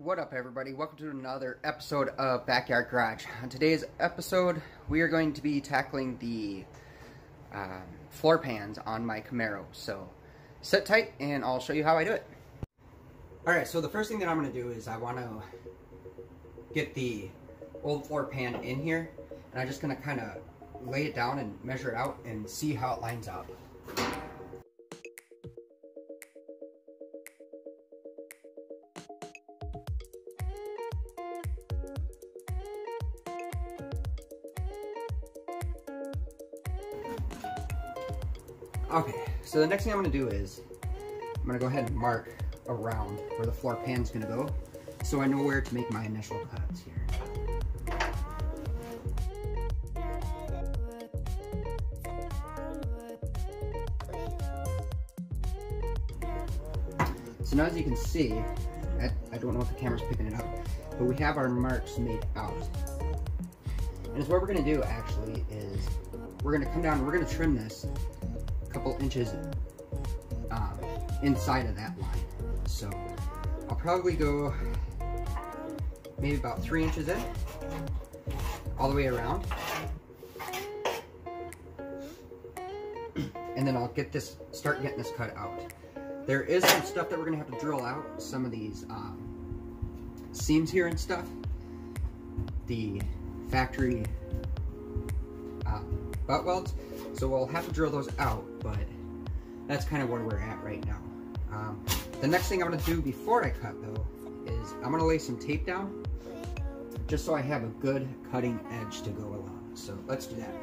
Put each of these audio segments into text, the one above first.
What up, everybody? Welcome to another episode of Backyard Garage. On today's episode, we are going to be tackling the floor pans on my Camaro. So sit tight and I'll show you how I do it. Alright, so the first thing that I'm going to do is I want to get the old floor pan in here, and I'm just going to kind of lay it down and measure it out and see how it lines up. Okay, so the next thing I'm going to do is I'm going to go ahead and mark around where the floor pan's going to go, so I know where to make my initial cuts here. So now, as you can see, I don't know if the camera's picking it up, but we have our marks made out. And so what we're going to do actually is we're going to come down and we're going to trim this couple inches inside of that line. So I'll probably go maybe about 3 inches in, all the way around, and then I'll start getting this cut out. There is some stuff that we're gonna have to drill out, some of these seams here and stuff, the factory butt welds. So we'll have to drill those out, but that's kind of where we're at right now. The next thing I'm going to do before I cut, though, is I'm going to lay some tape down, just so I have a good cutting edge to go along. So let's do that.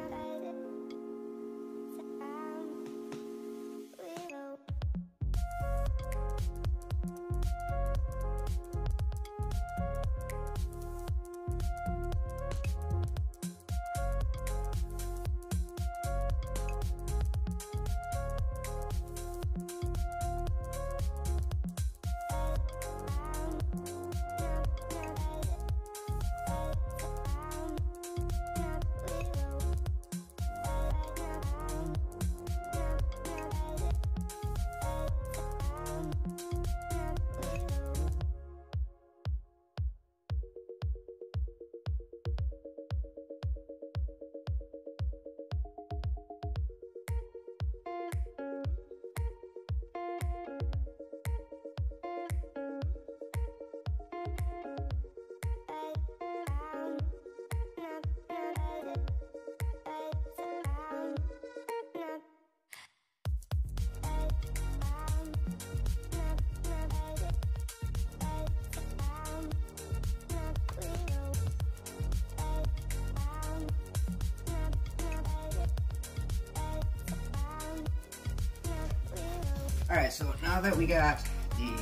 Alright, so now that we got the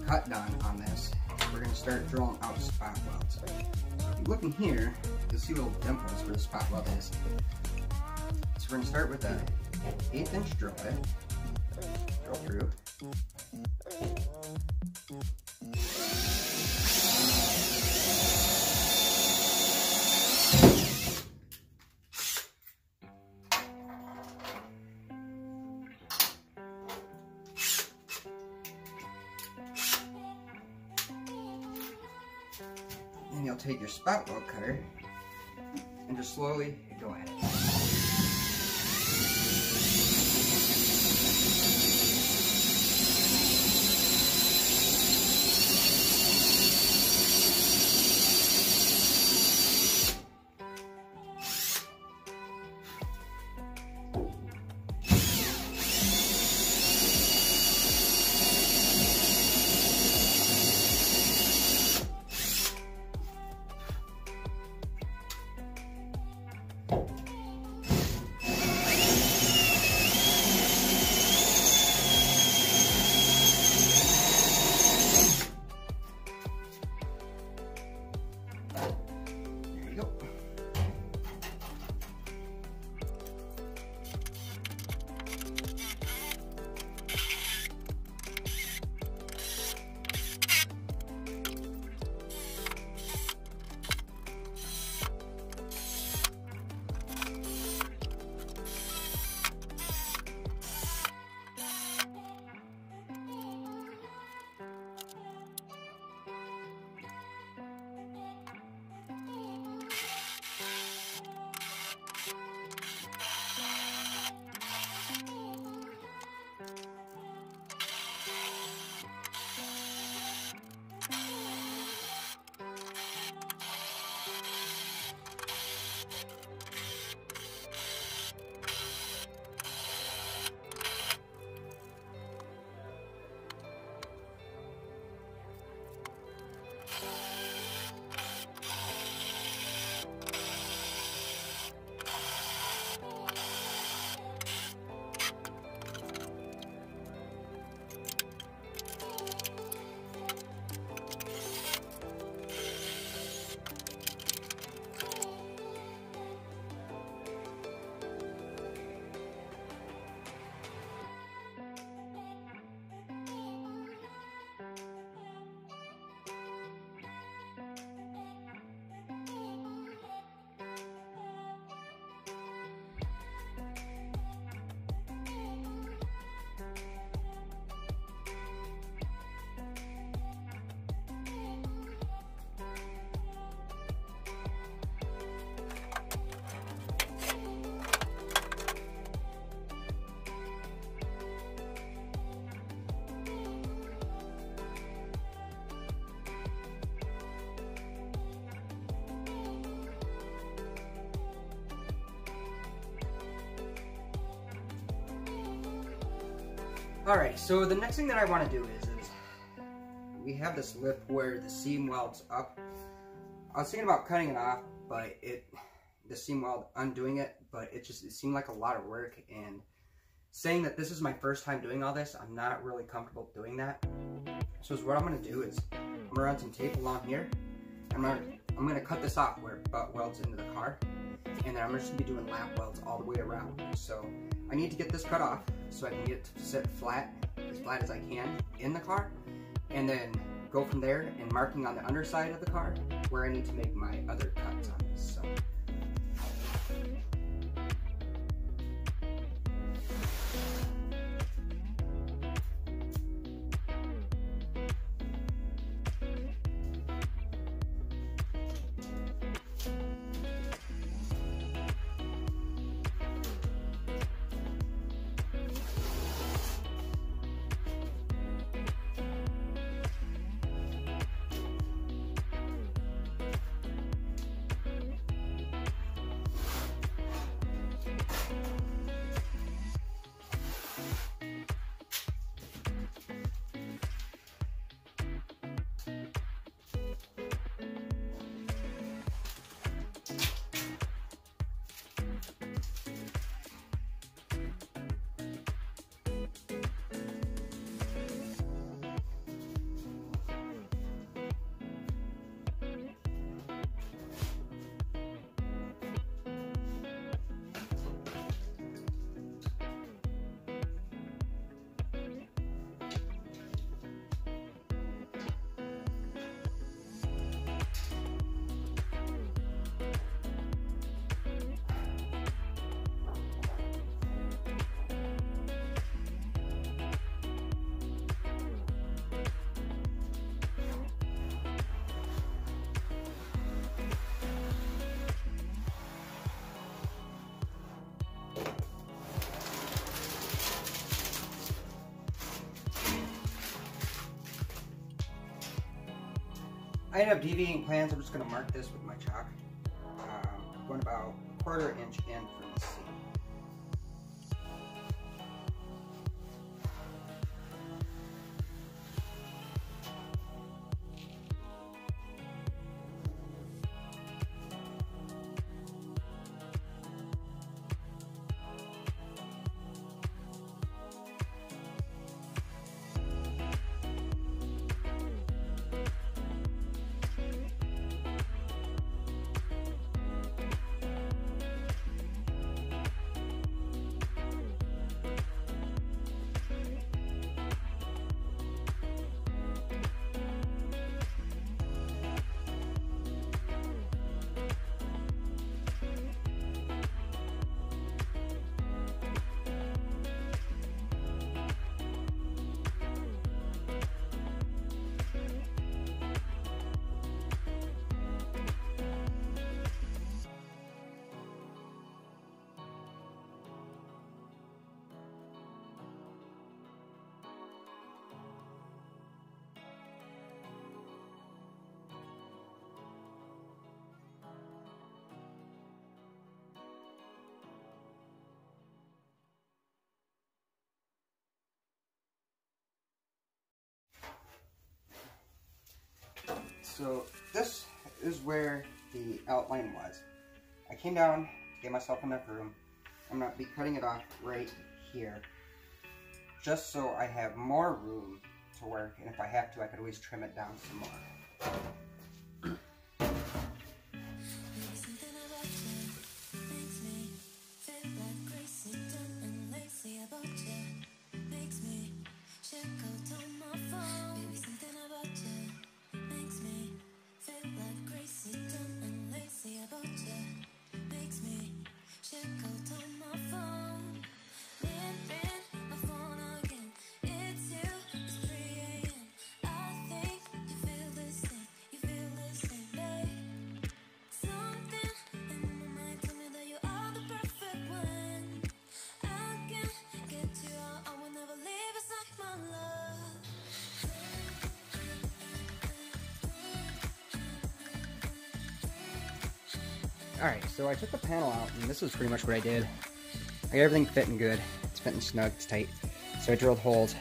cut done on this, we're going to start drilling out spot welds. So if you look in here, you'll see little dimples where the spot weld is. So we're going to start with a 1/8 inch drill bit, drill through. And you'll take your spot weld cutter and just slowly go at it. Alright, so the next thing that I want to do is we have this lip where the seam welds up. I was thinking about cutting it off, but the seam weld, undoing it, but it seemed like a lot of work, and saying that this is my first time doing all this, I'm not really comfortable doing that. So what I'm going to do is I'm going to run some tape along here. I'm going to cut this off where it butt welds into the car, and then I'm just going to be doing lap welds all the way around. So I need to get this cut off so I can get it to sit flat as I can in the car, and then go from there and marking on the underside of the car where I need to make my other cuts on this. So. I ended up deviating plans. I'm just going to mark this with my chalk. Going about a 1/4 inch in from the seam. So this is where the outline was. I came down, gave myself enough room. I'm going to be cutting it off right here, just so I have more room to work, and if I have to, I could always trim it down some more. Alright, so I took the panel out, and this is pretty much what I did. I got everything fitting good. It's fitting snug, it's tight. So I drilled holes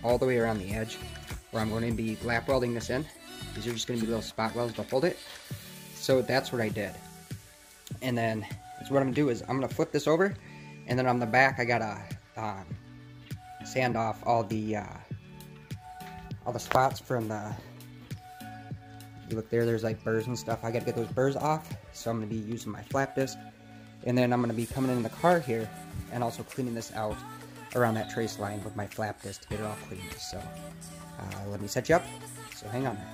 all the way around the edge where I'm going to be lap welding this in. These are just going to be little spot welds to hold it. So that's what I did. And then so what I'm going to do is I'm going to flip this over, and then on the back I got to sand off all the spots from the, you look there, there's like burrs and stuff. I got to get those burrs off, so I'm going to be using my flap disc. And then I'm going to be coming in the car here and also cleaning this out around that trace line with my flap disc to get it all cleaned. So let me set you up, so hang on there.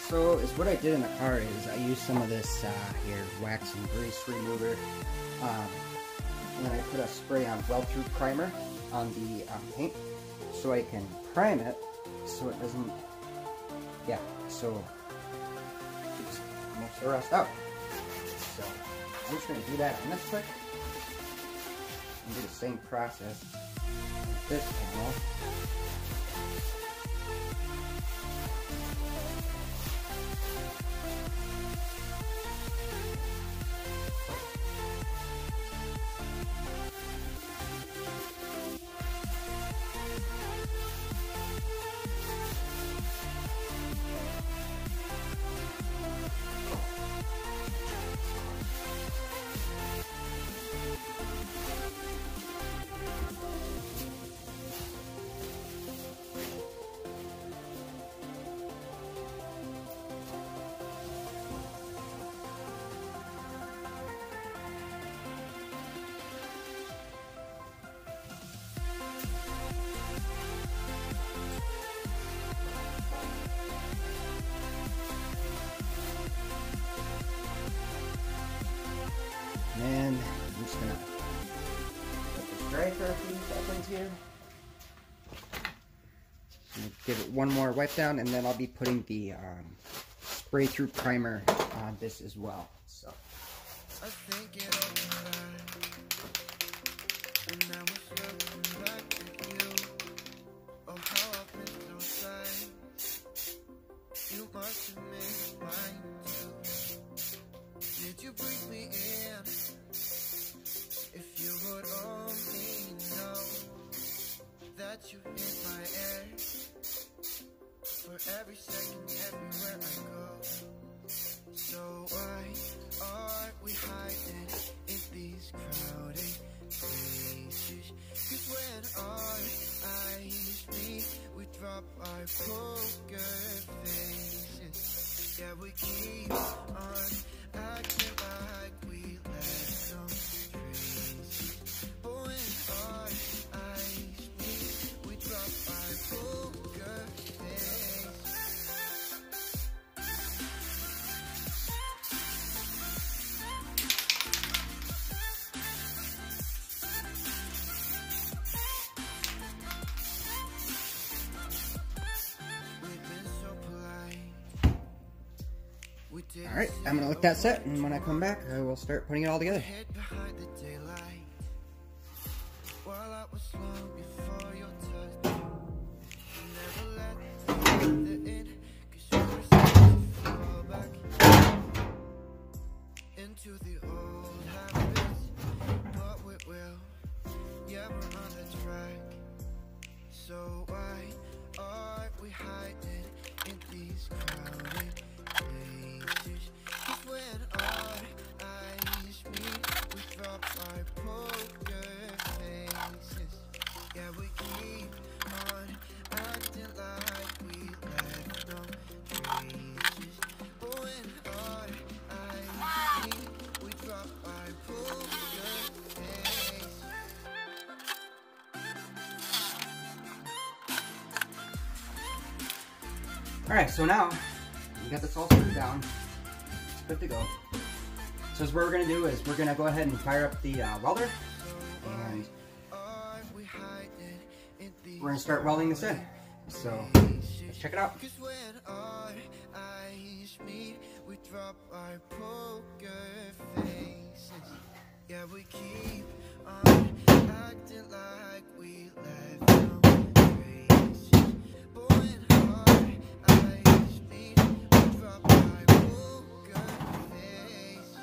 So is what I did in the car is I used some of this here wax and grease remover, and then I put a spray on weld-through primer on the paint so I can prime it so it doesn't, so it keeps most of the rust out. So I'm just going to do that on this quick and do the same process with this panel. dry for a few seconds here. Give it one more wipe down, and then I'll be putting the spray through primer on this as well. So. Did you breathe me in? If you would only know that you hit my air for every second, everywhere I go. So why are we hiding in these crowded places? 'Cause when our eyes meet, we drop our poker faces. Yeah, we keep on acting like we left some traces. But when our eyes meet, we drop our poker faces. Alright, I'm going to let that set, and when I come back, I will start putting it all together. So why are we hiding in these crowded places? 'Cause when our eyes meet, we drop our poker faces. Yeah, we keep on acting like we left no traces. But when our eyes meet, we drop our poker faces. Alright, so now we got this all screwed down, good to go. So what we're going to do is we're going to go ahead and fire up the welder, and we're going to start welding this in. So let's check it out. Yeah, we keep on acting like we left no traces. But when our eyes meet, we drop our poker face.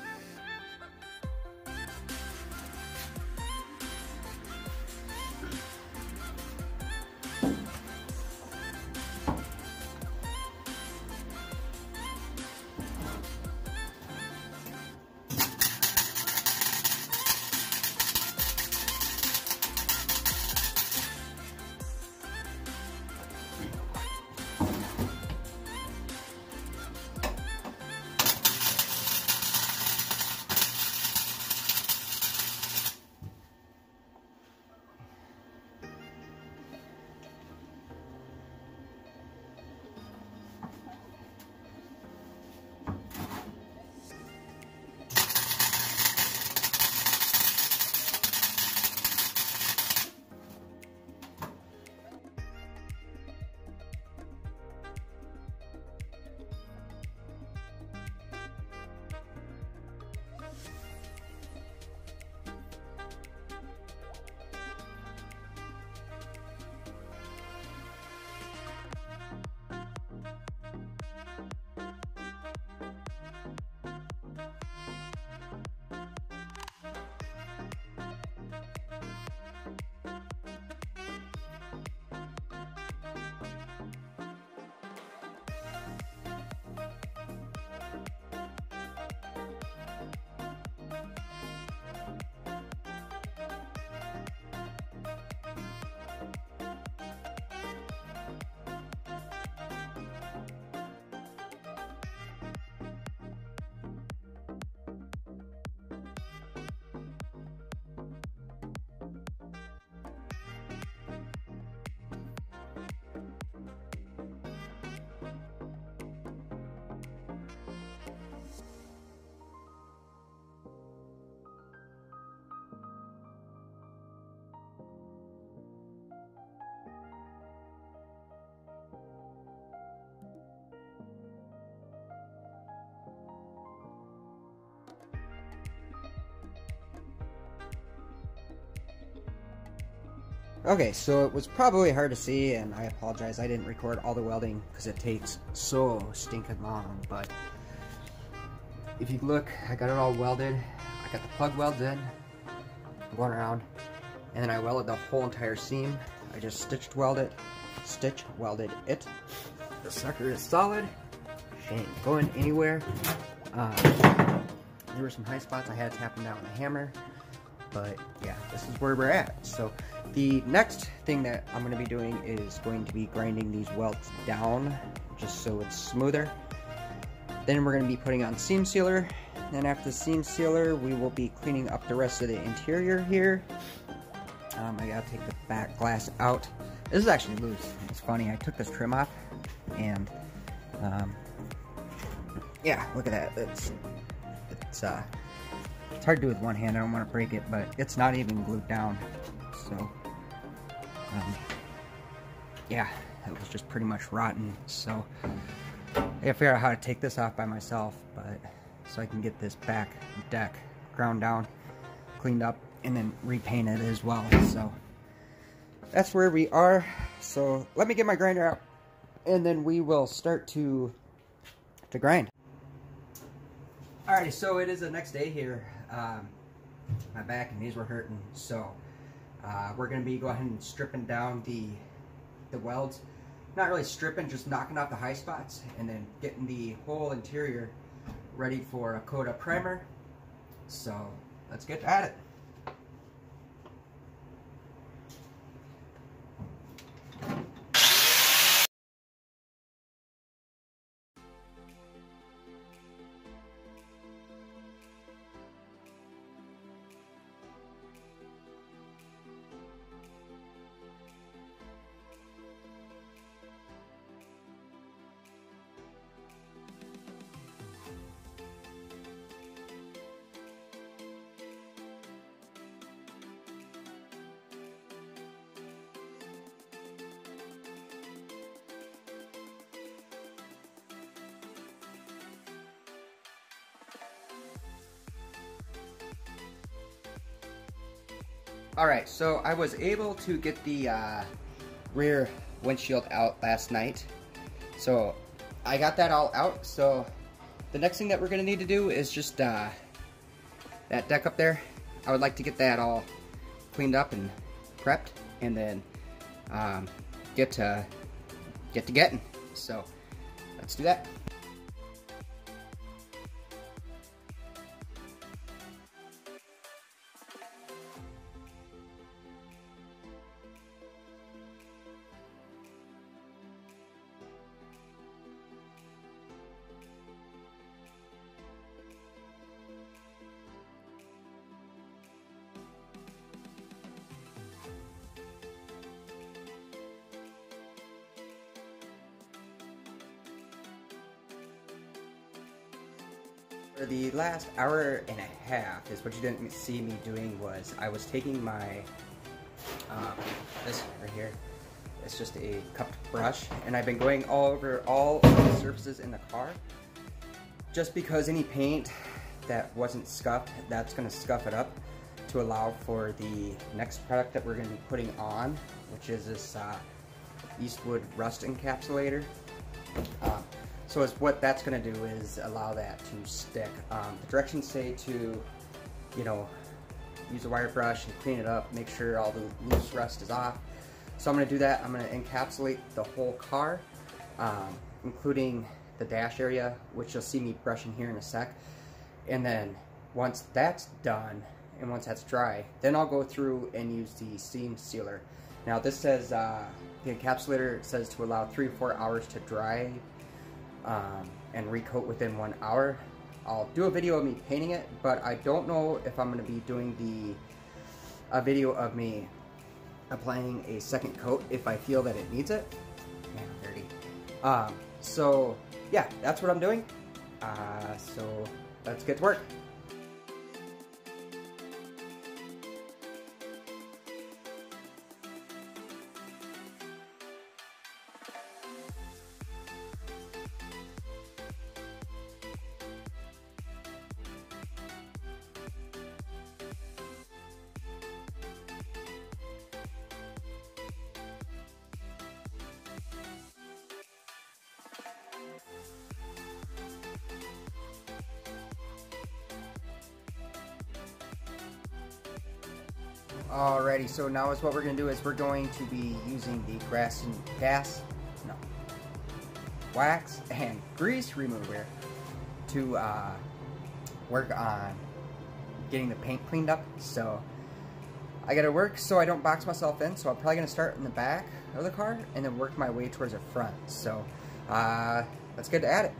Okay, so it was probably hard to see, and I apologize, I didn't record all the welding because it takes so stinking long, but if you look, I got it all welded. I got the plug welds in, going around, and then I welded the whole entire seam. I just stitch welded it. The sucker is solid, ain't going anywhere. There were some high spots I had to tap them down with a hammer, but yeah, this is where we're at. So the next thing that I'm going to be doing is going to be grinding these welds down just so it's smoother. Then we're going to be putting on seam sealer. Then after the seam sealer, we will be cleaning up the rest of the interior here. I gotta take the back glass out. This is actually loose. It's funny, I took this trim off, and yeah, look at that. It's hard to do with one hand. I don't want to break it, but it's not even glued down. So yeah, it was just pretty much rotten. So I gotta figure out how to take this off by myself, but so I can get this back deck ground down, cleaned up, and then repaint it as well. So that's where we are. So let me get my grinder out, and then we will start to grind. Alrighty, so it is the next day here. My back and knees were hurting, so we're gonna be going ahead and stripping down the welds. Not really stripping, just knocking off the high spots, and then getting the whole interior ready for a coat of primer. So let's get at it. Alright, so I was able to get the rear windshield out last night. So I got that all out. So the next thing that we're going to need to do is just that deck up there. I would like to get that all cleaned up and prepped, and then get to getting. So let's do that. For the last hour and a half, is what you didn't see me doing, was I was taking my, this right here, it's just a cupped brush, and I've been going all over all of the surfaces in the car, just because any paint that wasn't scuffed, that's going to scuff it up to allow for the next product that we're going to be putting on, which is this Eastwood rust encapsulator. So what that's going to do is allow that to stick. The directions say to, use a wire brush and clean it up, make sure all the loose rust is off. So I'm going to do that. I'm going to encapsulate the whole car, including the dash area, which you'll see me brushing here in a sec. And then once that's done, and once that's dry, then I'll go through and use the seam sealer. Now this says, the encapsulator says to allow 3 to 4 hours to dry, and recoat within 1 hour. I'll do a video of me painting it, but I don't know if I'm going to be doing a video of me applying a second coat if I feel that it needs it. Man, I'm dirty. So yeah, that's what I'm doing. So let's get to work. Alrighty, so now is what we're going to do is we're going to be using the wax and grease remover to work on getting the paint cleaned up. So I gotta work so I don't box myself in, so I'm probably gonna start in the back of the car and then work my way towards the front. So let's get at it.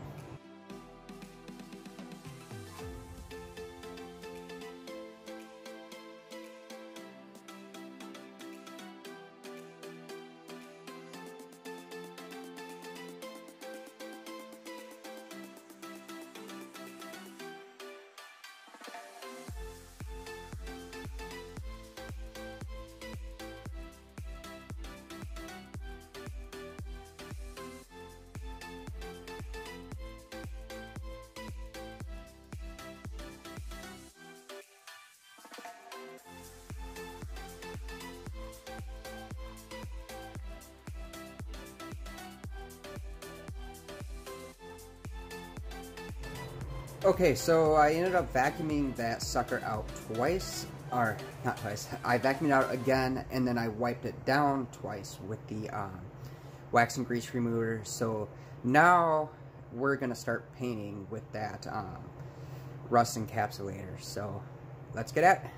Okay, so I ended up vacuuming that sucker out twice, or not twice, I vacuumed it out again and then I wiped it down twice with the wax and grease remover. So now we're going to start painting with that rust encapsulator. So let's get at it.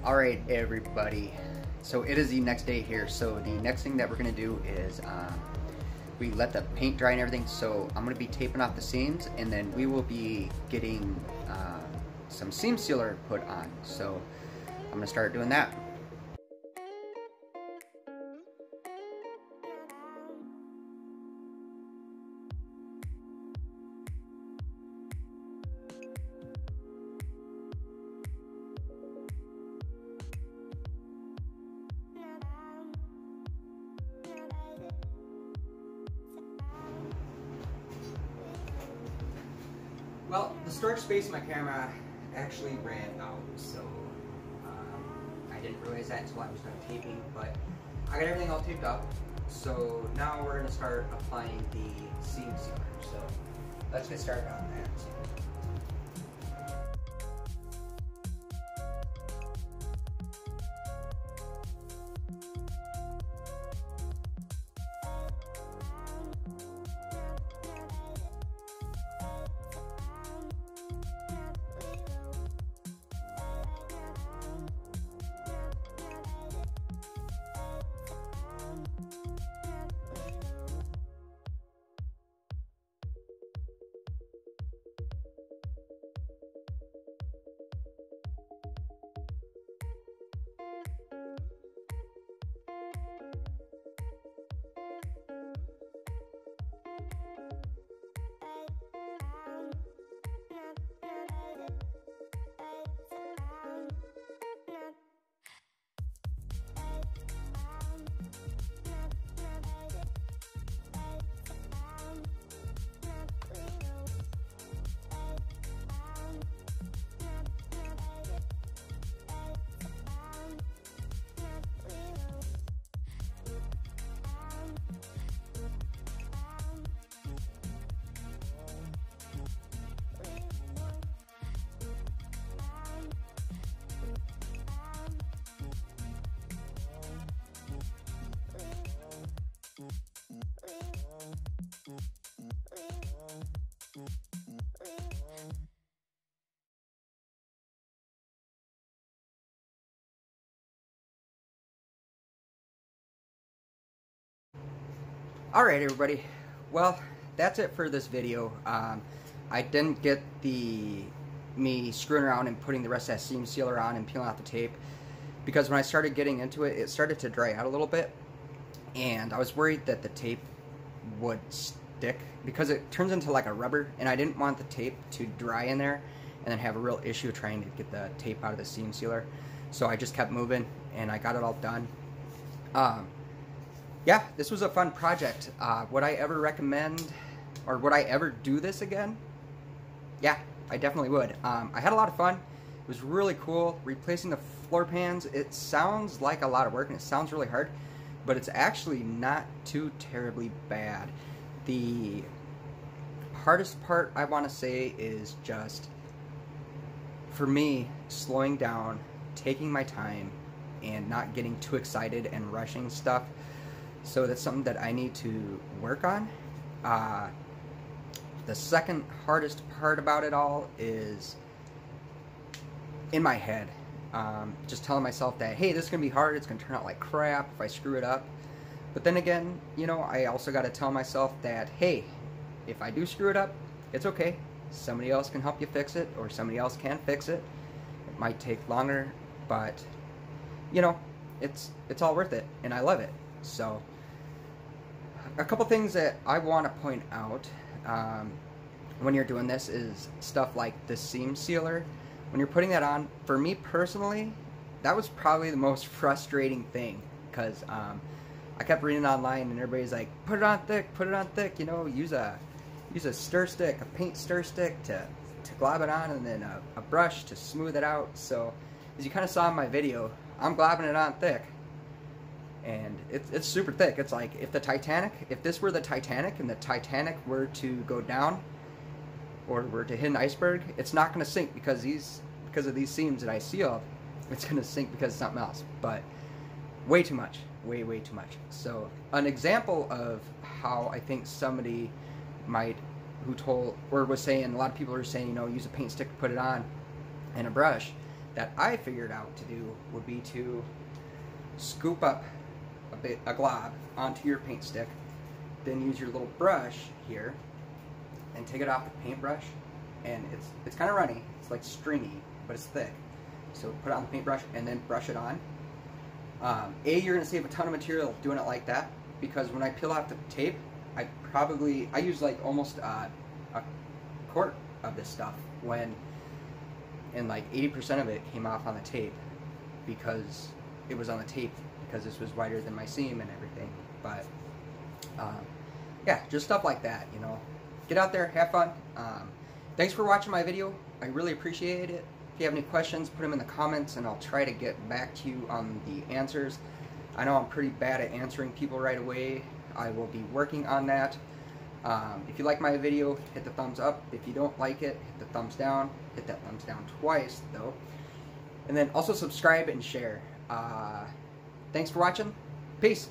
Alright everybody, so it is the next day here. So the next thing that we're going to do is we let the paint dry and everything, so I'm going to be taping off the seams, and then we will be getting some seam sealer put on. So I'm going to start doing that. Well, the storage space in my camera actually ran out, so I didn't realize that until I was done taping, but I got everything all taped up. So now we're going to start applying the seam sealer. So let's get started on that. Alright everybody, well that's it for this video. I didn't get me screwing around and putting the rest of that seam sealer on and peeling off the tape, because when I started getting into it, it started to dry out a little bit, and I was worried that the tape would stick because it turns into like a rubber, and I didn't want the tape to dry in there and then have a real issue trying to get the tape out of the seam sealer. So I just kept moving and I got it all done. Yeah, this was a fun project. Would I ever recommend, or would I ever do this again? Yeah, I definitely would. I had a lot of fun. It was really cool. Replacing the floor pans, it sounds like a lot of work and it sounds really hard, but it's actually not too terribly bad. The hardest part, I want to say, is just, for me, slowing down, taking my time, and not getting too excited and rushing stuff. So that's something that I need to work on. The second hardest part about it all is in my head. Just telling myself that, hey, this is going to be hard, it's going to turn out like crap if I screw it up. But then again, you know, I also got to tell myself that, hey, if I do screw it up, it's okay. Somebody else can help you fix it, or somebody else can fix it. It might take longer, but, you know, it's all worth it, and I love it. So, a couple things that I want to point out when you're doing this is stuff like the seam sealer. When you're putting that on, for me personally, that was probably the most frustrating thing, because I kept reading online and everybody's like, put it on thick, you know, use a stir stick, a paint stir stick to glob it on, and then a brush to smooth it out. So as you kind of saw in my video, I'm globbing it on thick, and it's super thick. It's like if this were the Titanic and the Titanic were to go down or were to hit an iceberg, it's not going to sink because of these seams that I sealed. It's going to sink because of something else, but way too much, way too much. So an example of how I think somebody might, was saying, a lot of people are saying, you know, use a paint stick to put it on and a brush, that I figured out to do would be to scoop up a glob onto your paint stick, then use your little brush here and take it off the paintbrush, and it's kind of runny, it's like stringy, but it's thick. So put it on the paintbrush and then brush it on. You're going to save a ton of material doing it like that, because when I peel off the tape, I use like almost a quart of this stuff, and like 80% of it came off on the tape, because it was on the tape, because this was wider than my seam and everything. But yeah, just stuff like that, you know. Get out there, have fun. Thanks for watching my video. I really appreciate it. If you have any questions, put them in the comments and I'll try to get back to you on the answers. I know I'm pretty bad at answering people right away. I will be working on that. If you like my video, hit the thumbs up. If you don't like it, hit the thumbs down. Hit that thumbs down twice though. And then also subscribe and share. Thanks for watching. Peace.